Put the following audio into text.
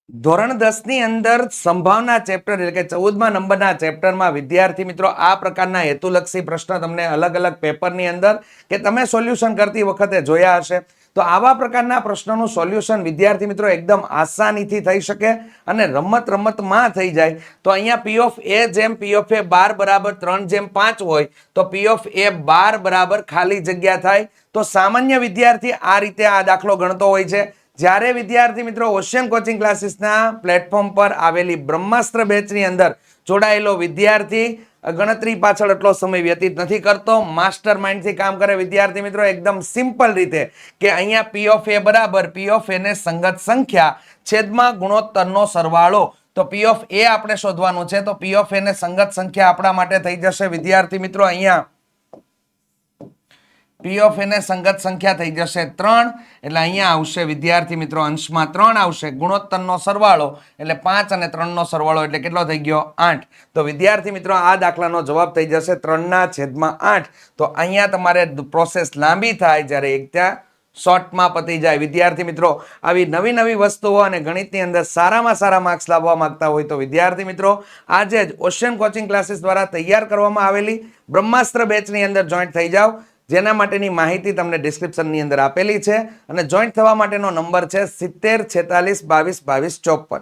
ધોરણ 10 ની અંદર સંભાવના ચેપ્ટર એટલે કે 14મા નંબરના ચેપ્ટરમાં વિદ્યાર્થી મિત્રો આ પ્રકારના હેતુલક્ષી પ્રશ્ન તમને અલગ અલગ પેપરની અંદર કે તમે સોલ્યુશન કરતી વખતે જોયા હશે. તો આવા પ્રકારના પ્રશ્નોનું સોલ્યુશન વિદ્યાર્થી મિત્રો એકદમ આસાનીથી થઈ શકે અને રમતમાં થઈ જાય. તો અહીંયા P of A જેમ P of A બાર બરાબર 3/5 હોય તો P of A બાર બરાબર ખાલી જગ્યા થાય. તો સામાન્ય વિદ્યાર્થી આ રીતે આ દાખલો ગણતો હોય છે. જ્યારે વિદ્યાર્થી મિત્રો ઓશિયન કોચિંગ ક્લાસીસના પ્લેટફોર્મ પર આવેલી બ્રહ્માસ્ત્ર બેચની અંદર જોડાયેલો વિદ્યાર્થી ગણતરી પાછળ એટલો સમય વ્યતીત નથી કરતો, માસ્ટર માઇન્ડથી કામ કરે વિદ્યાર્થી મિત્રો એકદમ સિમ્પલ રીતે કે અહીંયા P of A બરાબર P of A ને સંગત સંખ્યા છેદમાં ગુણોત્તરનો સરવાળો. તો P of A આપણે શોધવાનું છે. તો P of A ને સંગત સંખ્યા આપણા માટે થઈ જશે વિદ્યાર્થી મિત્રો અહીંયા P of A ને સંગત સંખ્યા થઈ જશે 3. એટલે અહીંયા આવશે વિદ્યાર્થી મિત્રો અંશમાં 3 આવશે. ગુણોત્તરનો સરવાળો એટલે 5 અને 3 નો સરવાળો એટલે કેટલો થઈ ગયો 8. તો વિદ્યાર્થી મિત્રો આ દાખલાનો જવાબ થઈ જશે 3/8. તો અહીંયા તમારે પ્રોસેસ લાંબી થાય જ્યારે એક ત્યાં શોર્ટમાં પતી જાય. વિદ્યાર્થી મિત્રો આવી નવી વસ્તુઓ અને ગણિતની અંદર સારામાં સારા માર્ક્સ લાવવા માંગતા હોય તો વિદ્યાર્થી મિત્રો આજે જ ઓશિયન કોચિંગ ક્લાસીસ દ્વારા તૈયાર કરવામાં આવેલી બ્રહ્માસ્ત્ર બેચની અંદર જોઈન્ટ થઈ જાઓ. જેના માટેની માહિતી તમને ડિસ્ક્રિપ્શનની અંદર આપેલી છે અને જોઈન્ટ થવા માટેનો નંબર છે 70 46 22 22 54.